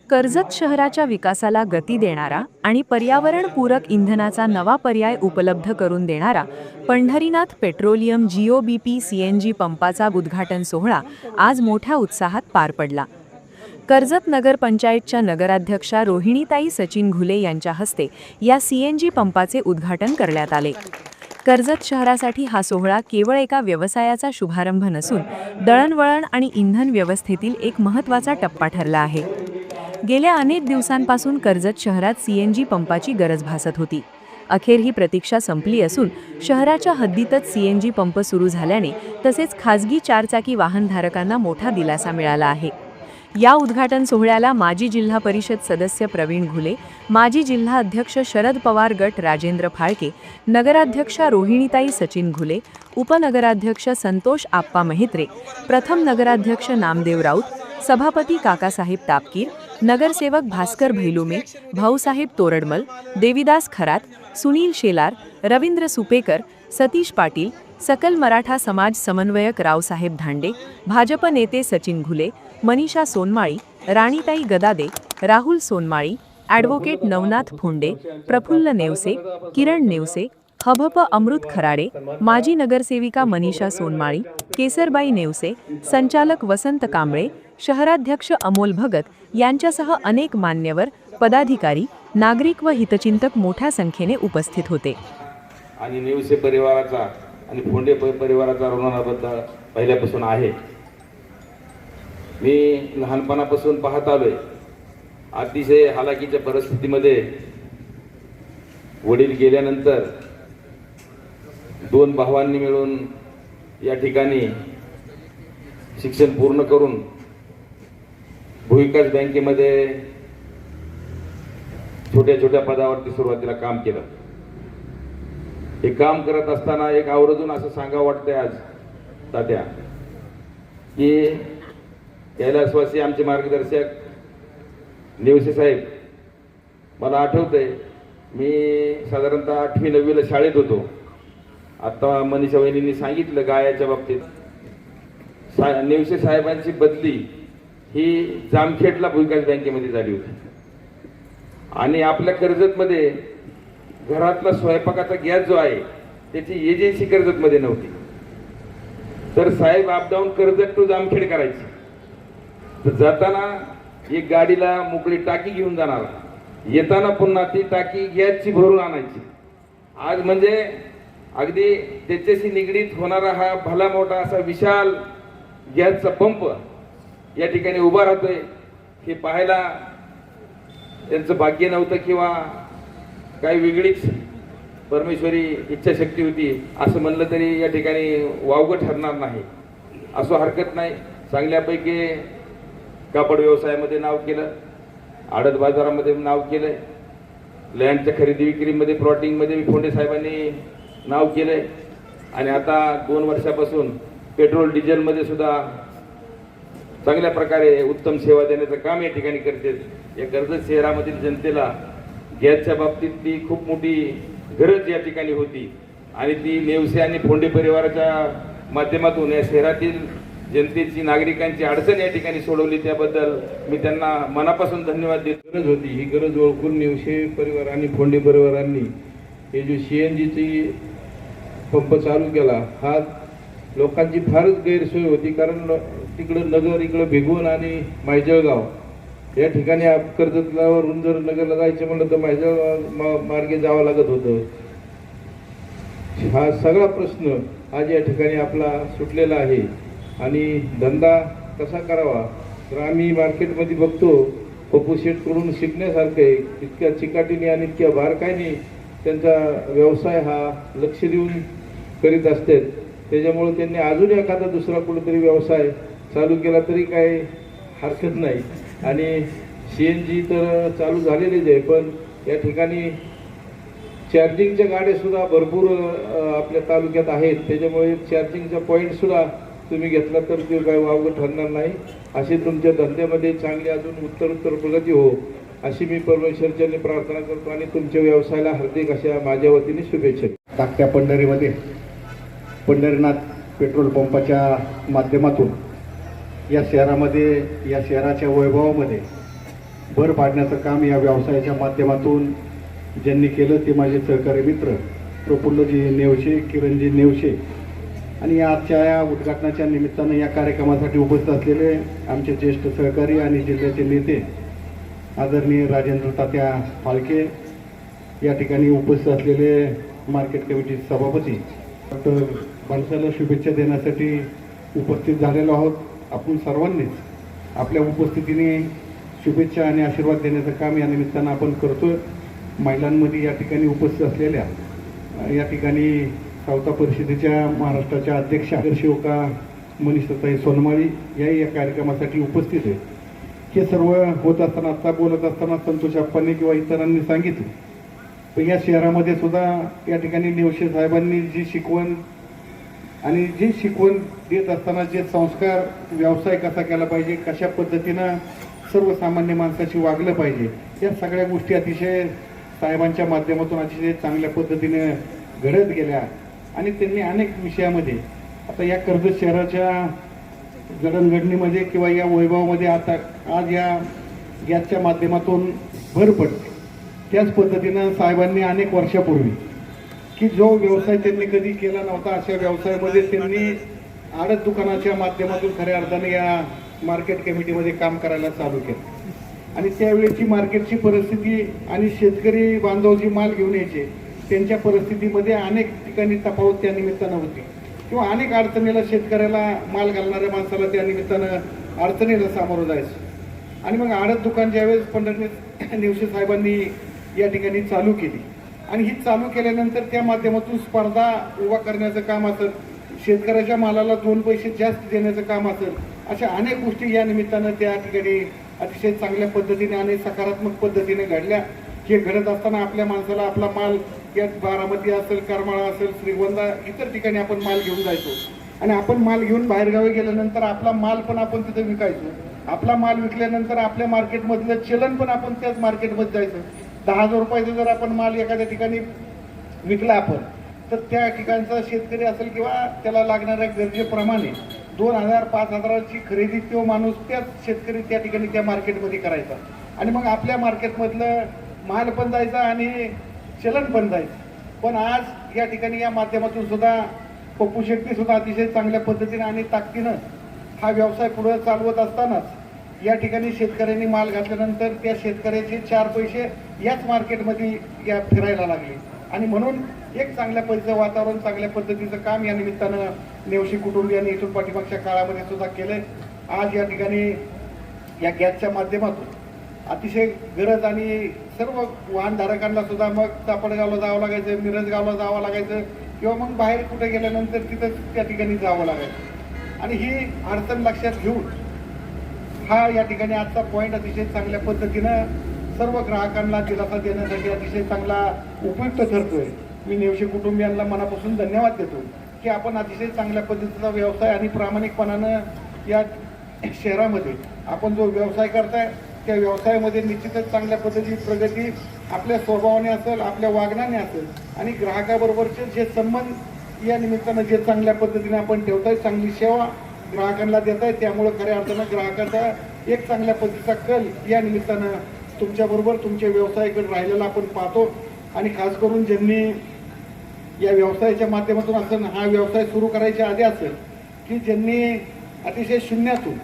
कर्जत शहराच्या विकासाला गती देणारा आणि पर्यावरणपूरक इंधनाचा नवा पर्याय उपलब्ध करून देणारा पंढरीनाथ पेट्रोलियम GOBP CNG पंपाचा उद्घाटन सोहळा आज मोठ्या उत्साहात पार पडला। कर्जत नगरपंचायतच्या नगराध्यक्षा रोहिणीताई सचिन घुले यांच्या हस्ते या CNG पंपाचे उद्घाटन करण्यात आले। कर्जत शहरासाठी हा सोहळा केवळ एका व्यवसायाचा शुभारंभ नसून दळणवळण आणि इंधन व्यवस्थेतील एक महत्त्वाचा टप्पा ठरला आहे। गेल्या अनेक दिवसांपासून कर्जत शहरात CNG पंपाची गरज भासत होती। अखेर ही प्रतीक्षा संपली असून शहराच्या हद्दीतच CNG पंप सुरू झाल्याने तसेच खासगी चारचाकी वाहनधारकांना मोठा दिलासा मिळाला आहे। या उद्घाटन सोहळ्याला माजी जिल्हा परिषद सदस्य प्रवीण घुले, माजी जिल्हा अध्यक्ष शरद पवार गट राजेंद्र फाळके, नगराध्यक्षा रोहिणीताई सचिन घुले, उपनगराध्यक्ष संतोष आप्पा मेहत्रे, प्रथम नगराध्यक्ष नामदेव राऊत, सभापती काकासाहेब तापकीर, नगरसेवक भास्कर भैलुमे, भाऊसाहेब तोरडमल, देविदास खरात, सुनील शेलार, रवींद्र सुपेकर, सतीश पाटील, सकल मराठा समाज समन्वयक रावसाहेब धांडे, भाजप नेते सचिन घुले, मनीषा सोनमाळी, राणीताई गदादे, राहुल सोनमाळी, ॲडव्होकेट नवनाथ फोंडे, प्रफुल्ल नेवसे, किरण नेवसे, हभप अमृत खराडे, माजी नगरसेविका मनीषा सोनमाळी, केसरबाई नेवसे, संचालक वसंत कांबळे, शहराध्यक्ष अमोल भगत यांच्यासह अनेक मान्यवर, पदाधिकारी, नागरिक व हितचिंतक मोठ्या संख्येने उपस्थित होते। आणि नेवसे परिवाराचा आणि फोंडे परिवाराचा ऋणाबद्दल पहिल्यापासून आहे। मी लहानपणापासून पाहत आलोय, अतिशय हालाकीच्या परिस्थितीमध्ये वडील गेल्यानंतर दोन भावांनी मिळून या ठिकाणी शिक्षण पूर्ण करून भूविकास बँकेमध्ये छोट्या छोट्या पदावरती सुरुवातीला काम केलं। हे काम करत असताना एक आवर्जून असं सांगावं वाटतंय आज तात्या की कैलासवासी आमचे मार्गदर्शक नेवसे साहेब, मला आठवतंय मी साधारणतः 8वी 9वीला शाळेत होतो। आता मनीषा वहिनींनी सांगितलं गायाच्या बाबतीत, नेवसे साहेबांची बदली ही जामखेडला भूविकास बँकेमध्ये झाली होती आणि आपल्या कर्जतमध्ये घरातला स्वयंपाकाचा गॅस जो आहे त्याची एजन्सी कर्जतमध्ये नव्हती, तर साहेब अपडाऊन कर्जत टू जामखेड करायची। तर जाताना एक गाडीला मोकळी टाकी घेऊन जाणार, येताना पुन्हा ती टाकी गॅसची भरून आणायची। आज म्हणजे अगदी त्याच्याशी निगडीत होणारा हा भला मोठा असा विशाल गॅसचा पंप या ठिकाणी उभा राहतोय, हे पाहायला त्यांचं भाग्य नव्हतं किंवा काही वेगळीच परमेश्वरी इच्छाशक्ती होती असं म्हणलं तरी या ठिकाणी वावगं ठरणार नाही। असं हरकत नाही, चांगल्यापैकी कापड व्यवसायामध्ये नाव केलं, आडत बाजारामध्ये नाव केलंय, लँडच्या खरेदी विक्रीमध्ये प्लॉटिंगमध्ये फोंडे साहेबांनी नाव केलंय आणि आता 2 वर्षापासून पेट्रोल डिझेलमध्ये सुद्धा चांगल्या प्रकारे उत्तम सेवा देण्याचं काम या ठिकाणी करते। या कर्जत शहरामधील जनतेला गॅसच्या बाबतीत ती खूप मोठी गरज या ठिकाणी होती आणि ती नेवसे आणि फोंडे परिवाराच्या माध्यमातून या शहरातील जनतेची नागरिकांची अडचण या ठिकाणी सोडवली, त्याबद्दल मी त्यांना मनापासून धन्यवाद देतो। गरज होती, ही गरज ओळखून नेवसे परिवार आणि फोंडे परिवारांनी हे जो CNGची पंप चालू केला, हा लोकांची फारच गैरसोय होती, कारण तिकडं नगर इकडं भिगवण आणि मायजळगाव या ठिकाणी कर्जतलावरून जर नगरला जायचं म्हणलं तर मायजळगाव मार्गे जावं लागत होतं। हा सगळा प्रश्न आज या ठिकाणी आपला सुटलेला आहे आणि धंदा कसा करावा तर आम्ही मार्केटमध्ये बघतो पप्पू शेठकडून शिकण्यासारखं आहे। इतक्या चिकाटीने आणि इतक्या बारकाईने त्यांचा व्यवसाय हा लक्ष देऊन करीत असतात, त्याच्यामुळे त्यांनी अजून एखादा दुसरा कुठेतरी व्यवसाय चालू केला तरी काही हरकत नाही। आणि CNG तर चालू झालेलेच आहे, पण या ठिकाणी चार्जिंगच्या गाड्यासुद्धा भरपूर आपल्या तालुक्यात आहेत, त्याच्यामुळे चार्जिंगचा पॉईंटसुद्धा तुम्ही घेतला तर ते काही वावगं ठरणार नाही। अशी तुमच्या धंद्यामध्ये चांगली अजून उत्तरोत्तर प्रगती हो अशी मी परमेश्वरचरणी प्रार्थना करतो आणि तुमच्या व्यवसायाला हार्दिक अशा माझ्या वतीने शुभेच्छा। धाकट्या पंढरीमध्ये पंढरीनाथ पेट्रोल पंपाच्या माध्यमातून या शहरामध्ये, या शहराच्या वैभवामध्ये भर पाडण्याचं काम या व्यवसायाच्या माध्यमातून ज्यांनी केलं ते माझे सहकारी मित्र प्रफुल्लजी नेवशे, किरणजी नेवशे आणि आजच्या या उद्घाटनाच्या निमित्तानं या कार्यक्रमासाठी उपस्थित असलेले आमचे ज्येष्ठ सहकारी आणि जिल्ह्याचे नेते आदरणीय राजेंद्र तात्या फाळके, या ठिकाणी उपस्थित असलेले मार्केट कमिटी सभापती डॉक्टर माणसाला शुभेच्छा देण्यासाठी उपस्थित झालेलो आहोत. आपण सर्वांनीच आपल्या उपस्थितीने शुभेच्छा आणि आशीर्वाद देण्याचं काम या निमित्तानं आपण करतोय. महिलांमध्ये या ठिकाणी उपस्थित असलेल्या या ठिकाणी सावता परिषदेच्या महाराष्ट्राच्या अध्यक्षा शिवका मनीषाताई सोनमाळी याही या कार्यक्रमासाठी उपस्थित आहे. हे सर्व होत असताना आता बोलत असताना संतोष अप्पांनी किंवा इतरांनी सांगितलं, पण या शहरामध्ये सुद्धा या ठिकाणी नेवशे साहेबांनी जी शिकवण आणि जी शिकवण देत असताना जे संस्कार, व्यवसाय कसा केला पाहिजे, कशा पद्धतीनं सर्वसामान्य माणसाशी वागलं पाहिजे, या सगळ्या गोष्टी अतिशय साहेबांच्या माध्यमातून अतिशय चांगल्या पद्धतीने घडत गेल्या. आणि त्यांनी अनेक विषयामध्ये आता या कर्जत शहराच्या जडणघडणीमध्ये किंवा या वैभवामध्ये आता आज या गॅसच्या माध्यमातून भर पडते. त्याच पद्धतीनं साहेबांनी अनेक वर्षापूर्वी की जो व्यवसाय त्यांनी कधी केला नव्हता अशा व्यवसायामध्ये त्यांनी आडत दुकानाच्या माध्यमातून खऱ्या अर्थाने या मार्केट कमिटीमध्ये काम करायला चालू केलं. आणि त्यावेळेची मार्केटची परिस्थिती आणि शेतकरी बांधव जी माल घेऊन यायचे त्यांच्या परिस्थितीमध्ये अनेक ठिकाणी तफावत त्या निमित्तानं होती किंवा अनेक अडचणीला शेतकऱ्याला माल घालणाऱ्या माणसाला त्या निमित्तानं अडचणीला सामोरं जायचं. आणि मग आडत दुकान ज्यावेळेस पंढरनाथ नेवशे साहेबांनी या ठिकाणी चालू केली आणि ही चालू केल्यानंतर त्या माध्यमातून स्पर्धा उभा करण्याचं काम असेल, शेतकऱ्याच्या मालाला 2 पैसे जास्त देण्याचं काम असेल, अशा अनेक गोष्टी या निमित्तानं त्या ठिकाणी अतिशय चांगल्या पद्धतीने आणि सकारात्मक पद्धतीने घडल्या. हे घडत असताना आपल्या माणसाला आपला माल या बारामती असेल, करमाळा असेल, श्रीगोंदा इतर ठिकाणी आपण माल घेऊन जायचो आणि आपण माल घेऊन बाहेरगावी गेल्यानंतर आपला माल पण आपण तिथे विकायचो. आपला माल विकल्यानंतर आपल्या मार्केटमधलं चलन पण आपण त्याच मार्केटमध्ये जायचं. 10,000 रुपयाचा जर आपण माल एखाद्या ठिकाणी विकला आपण तर त्या ठिकाणचा शेतकरी असेल किंवा त्याला लागणाऱ्या गरजेप्रमाणे 2,000 5,000ची खरेदी तो माणूस त्याच शेतकरी त्या ठिकाणी त्या मार्केटमध्ये करायचा आणि मग आपल्या मार्केटमधलं माल पण जायचा आणि चलन पण जायचं. पण आज या ठिकाणी या माध्यमातून सुद्धा पप्पू शेट्टी सुद्धा अतिशय चांगल्या पद्धतीने आणि ताकदीनं हा व्यवसाय पुढे चालवत असतानाच या ठिकाणी शेतकऱ्यांनी माल घातल्यानंतर त्या शेतकऱ्याचे 4 पैसे याच मार्केटमध्ये या फिरायला लागले आणि म्हणून एक चांगल्या पद्धतीचं वातावरण, चांगल्या पद्धतीचं काम या निमित्तानं नेवशी कुटुंबियांनी इथून पाठीमागच्या काळामध्ये सुद्धा केलंय. आज या ठिकाणी या गॅसच्या माध्यमातून अतिशय गरज आणि सर्व वाहनधारकांना सुद्धा मग चापडगावला जावं लागायचं, मिरजगावला जावं लागायचं किंवा मग बाहेर कुठे गेल्यानंतर तिथं त्या ठिकाणी जावं लागायचं आणि ही अडचण लक्षात घेऊन हा या ठिकाणी आजचा पॉईंट अतिशय चांगल्या पद्धतीनं सर्व ग्राहकांना दिलासा देण्यासाठी अतिशय चांगला उपयुक्त ठरतोय. मी नेवशे कुटुंबियांना मनापासून धन्यवाद देतो की आपण अतिशय चांगल्या पद्धतीचा व्यवसाय आणि प्रामाणिकपणानं या शहरामध्ये आपण जो व्यवसाय करताय त्या व्यवसायामध्ये निश्चितच चांगल्या पद्धतीची प्रगती आपल्या स्वभावाने असेल, आपल्या वागण्याने असेल आणि ग्राहकाबरोबरचे जे संबंध या निमित्तानं जे चांगल्या पद्धतीने आपण ठेवताय, चांगली सेवा ग्राहकांना देत आहे, त्यामुळे खऱ्या अर्थानं ग्राहकाचा एक चांगल्या पद्धतीचा कल या निमित्तानं तुमच्याबरोबर तुमच्या व्यवसायाकडे राहिलेला आपण पाहतो. आणि खास करून ज्यांनी या व्यवसायाच्या माध्यमातून असेल, हा व्यवसाय सुरू करायच्या आधी असेल की ज्यांनी अतिशय शून्यातून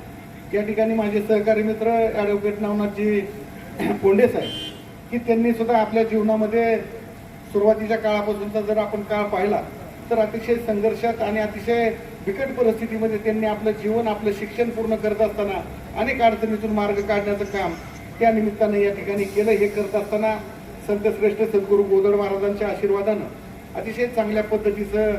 या ठिकाणी माझे सहकारी मित्र ॲडव्होकेट नवनाथजी पोंडे साहेब की त्यांनी सुद्धा आपल्या जीवनामध्ये सुरुवातीच्या काळापासूनचा जर आपण काळ पाहिला तर अतिशय संघर्षात आणि अतिशय बिकट परिस्थितीमध्ये त्यांनी आपलं जीवन, आपलं शिक्षण पूर्ण करत असताना अनेक अडचणीतून मार्ग काढण्याचं काम त्या निमित्तानं या ठिकाणी केलं. हे करत असताना संतश्रेष्ठ सद्गुरू गोदड महाराजांच्या आशीर्वादानं अतिशय चांगल्या पद्धतीचं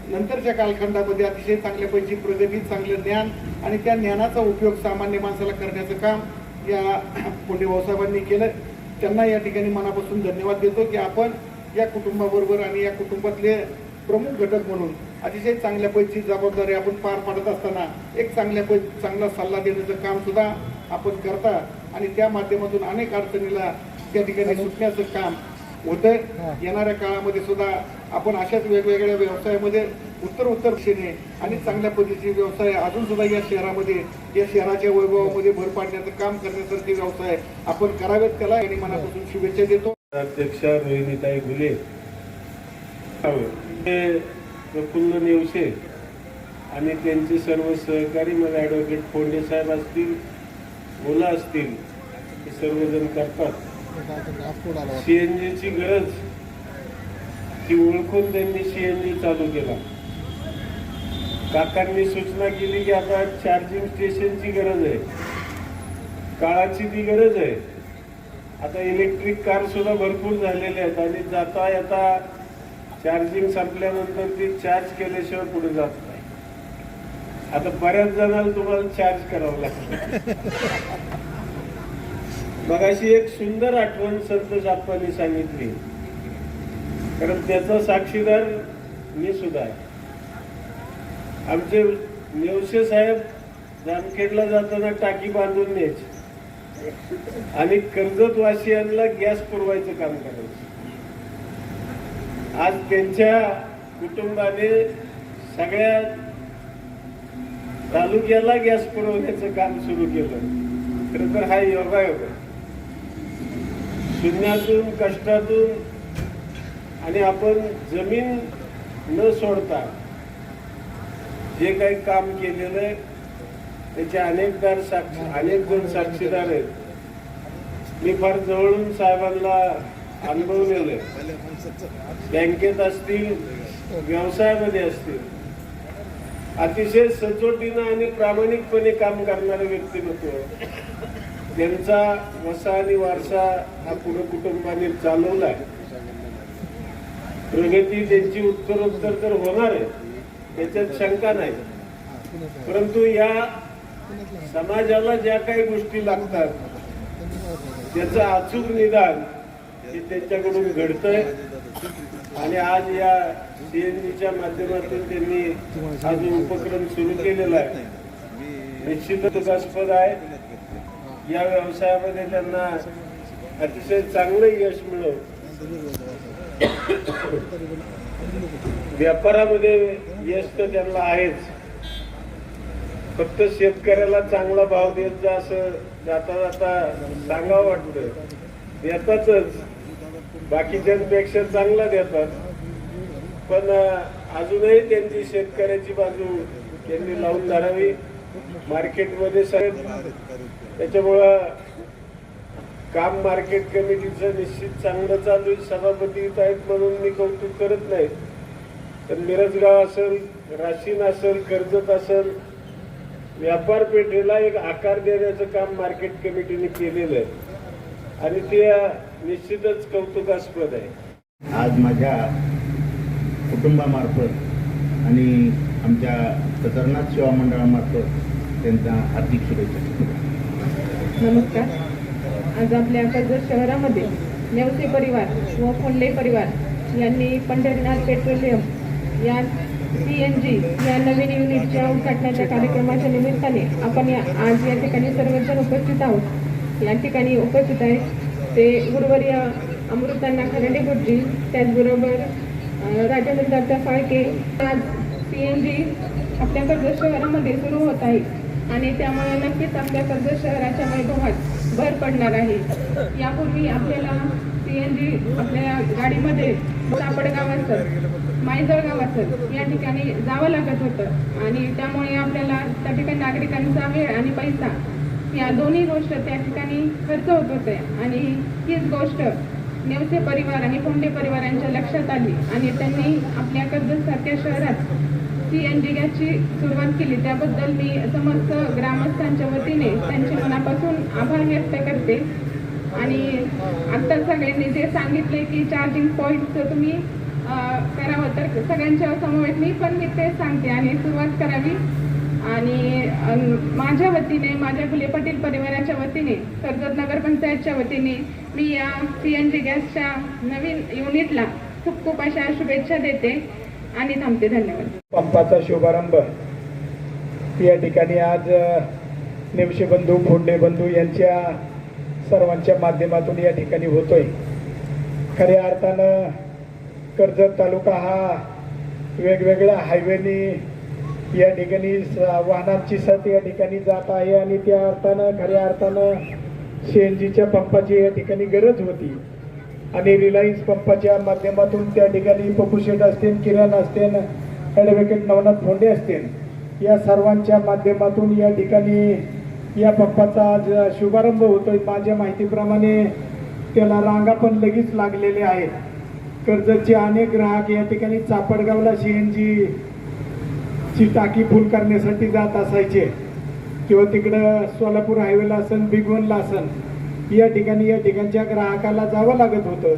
नंतरच्या कालखंडामध्ये अतिशय चांगल्या पैकी प्रगती, चांगलं ज्ञान आणि त्या ज्ञानाचा उपयोग सामान्य माणसाला करण्याचं काम या पोंडे भाऊसाहेबांनी केलं. त्यांना या ठिकाणी मनापासून धन्यवाद देतो की आपण या कुटुंबाबरोबर आणि या कुटुंबातले प्रमुख घटक म्हणून अतिशय चांगल्या पैकी जबाबदारी आपण पार पाडत असताना एक चांगला सल्ला देण्याचं काम सुद्धा आपण करता आणि त्या माध्यमातून अनेक अडचणीला त्या ठिकाणी सुटण्याचं काम होतंय. येणाऱ्या काळामध्ये सुद्धा आपण अशाच वेगवेगळ्या व्यवसायामध्ये उत्तर दिशेने आणि चांगल्या पद्धतीचे व्यवसाय अजून सुद्धा या शहरामध्ये, या शहराच्या वैभवामध्ये भर पाडण्याचं काम करण्यासारखे व्यवसाय आपण करावेत. त्याला आणि मनापासून शुभेच्छा देतो. अध्यक्ष रोहिणीताई घुले, प्रफुल्ल नेवसे आणि त्यांचे सर्व सहकारी, मग ॲडव्होकेट फोंडे साहेब असतील, मुलं असतील, हे सर्वजण करतात. सीएनजीची गरज ती ओळखून त्यांनी सीएनजी चालू केला. काकांनी सूचना केली की आता चार्जिंग स्टेशनची गरज आहे, काळाची ती गरज आहे. आता इलेक्ट्रिक कार सुद्धा भरपूर झालेल्या आहेत आणि जाता येता चार्जिंग संपल्यानंतर ती चार्ज केल्याशिवाय पुढे जात नाही. आता बऱ्याच जणांना तुम्हाला चार्ज करावं लागतं. मग अशी एक सुंदर आठवण संतोष आप्पांनी सांगितली, कारण त्याचा साक्षीदार मी सुद्धा आहे. आमचे नेवसे साहेब जामखेडला जाताना टाकी बांधून न्यायचे आणि कर्जत वासियांना गॅस पुरवायचं काम करायचं. आज त्यांच्या कुटुंबाने सगळ्या तालुक्याला गॅस पुरवण्याचं काम सुरू केलं. खरं तर हा योगायोग आहे. शून्यातून, कष्टातून आणि आपण जमीन न सोडता जे काही काम केलेलं आहे त्याचे अनेक जण साक्षीदार आहेत. मी फार जवळून साहेबांना अनुभवलेलं आहे. बँकेत असतील, व्यवसायामध्ये असतील, अतिशय सचोटीनं आणि प्रामाणिकपणे काम करणारे व्यक्तिमत्व. त्यांचा वसा आणि वारसा हा पुढे कुटुंबाने चालवलाय. प्रगती त्यांची उत्तरोत्तर तर होणार आहे, त्याच्यात शंका नाही. परंतु या समाजाला ज्या काही गोष्टी लागतात त्याचं अचूक निदान हे त्यांच्याकडून घडतंय. आणि आज या सीएनजीच्या माध्यमातून त्यांनी हा जो उपक्रम सुरू केलेला आहे निश्चितच कौतुकास्पद आहे. या व्यवसायामध्ये त्यांना अतिशय चांगलं यश मिळव. व्यापारामध्ये यश तर त्यांना आहेच, फक्त शेतकऱ्याला चांगला भाव देत जा असं जाता जाता सांगावं वाटतं. देतातच, बाकीच्यांपेक्षा चांगला देतात, पण अजूनही त्यांची शेतकऱ्याची बाजू त्यांनी लावून धरावी मार्केटमध्ये. त्याच्यामुळं काम मार्केट कमिटीचं निश्चित चांगलं चालू आहे. सभापती आहेत म्हणून मी कौतुक करत नाही, तर मिरजगाव असेल, राशीन असेल, कर्जत असेल, व्यापार पेठेला एक आकार देण्याचं काम मार्केट कमिटीने केलेलं आहे आणि ते निश्चितच कौतुकास्पद आहे. आज माझ्या कुटुंबामार्फत आणि आमच्या खतरनाक सेवा मंडळामार्फत त्यांचा हार्दिक शुभेच्छा. नमस्कार. आज आपल्या कर्जत शहरामध्ये नेवसे परिवार व फोंडे परिवार यांनी पंढरीनाथ पेट्रोलियम या CNG या नवीन युनिटच्या उद्घाटनाच्या कार्यक्रमाच्या निमित्ताने आपण आज या ठिकाणी सर्वजण उपस्थित आहोत. या ठिकाणी उपस्थित आहेत ते गुरुवर्य अमृतांना खरंडे गुरुजी, त्याचबरोबर राजेंद्र फाळके. आज CNG आपल्या कर्जत शहरामध्ये सुरू होत आहे आणि त्यामुळे नक्कीच आपल्या कर्जत शहराच्या वैभवात भर पडणार आहे. यापूर्वी आपल्याला CNG आपल्या गाडीमध्ये सापडगाव असेल, मायजळगाव असेल या ठिकाणी जावं लागत होतं आणि त्यामुळे आपल्याला त्या ठिकाणी नागरिकांचा वेळ आणि पैसा या दोन्ही गोष्ट त्या ठिकाणी खर्च होत होते. आणि हीच गोष्ट नेवसे परिवार आणि फोंडे परिवारांच्या लक्षात आली आणि त्यांनी आपल्या कर्जतसारख्या शहरात CNG गॅसची सुरुवात केली. त्याबद्दल मी समस्त ग्रामस्थांच्या वतीने त्यांच्या मनापासून आभार व्यक्त करते. आणि आत्ता सगळ्यांनी जे सांगितले की चार्जिंग पॉईंटचं तुम्ही करावं, तर सगळ्यांच्या समवेत मी तेच सांगते आणि सुरुवात करावी. आणि माझ्या वतीने, माझ्या फुले पाटील परिवाराच्या वतीने, कर्जत नगरपंचायतच्या वतीने मी या CNG गॅसच्या नवीन युनिटला खूप खूप अशा शुभेच्छा देते आणि थांबते. धन्यवाद. पंपाचा शुभारंभ या ठिकाणी आज नेवसे बंधू, फोंडे बंधू यांच्या सर्वांच्या माध्यमातून या ठिकाणी होतोय. खऱ्या अर्थानं कर्जत तालुका हा वेगवेगळ्या हायवेनी या ठिकाणी वाहनांची सत या ठिकाणी जात आहे आणि त्या अर्थानं खऱ्या अर्थानं CNGच्या पंपाची या ठिकाणी गरज होती आणि रिलायन्स पंपाच्या माध्यमातून त्या ठिकाणी पपुशेट असतील, किरण असतील, ॲडव्होकेट नवनाथ फोंडे असतील, या सर्वांच्या माध्यमातून या ठिकाणी या पंपाचा आज शुभारंभ होतोय. माझ्या माहितीप्रमाणे त्याला रांगा पण लगेच लागलेल्या आहेत. कर्जतचे अनेक ग्राहक या ठिकाणी चापडगावला CNG ची टाकी फुल करण्यासाठी जात असायचे किंवा तिकडं सोलापूर हायवेला असन, भिगवणला असन, या ठिकाणच्या ग्राहकाला जावं लागत होतं.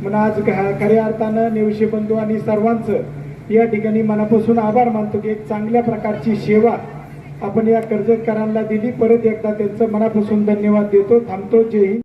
म्हणून आज खऱ्या अर्थानं नेवशे बंधू आणि सर्वांचं या ठिकाणी मनापासून आभार मानतो की एक चांगल्या प्रकारची सेवा आपण या कर्जतकरांना दिली. परत एकदा त्यांचं मनापासून धन्यवाद देतो. थांबतो. जय हिंद.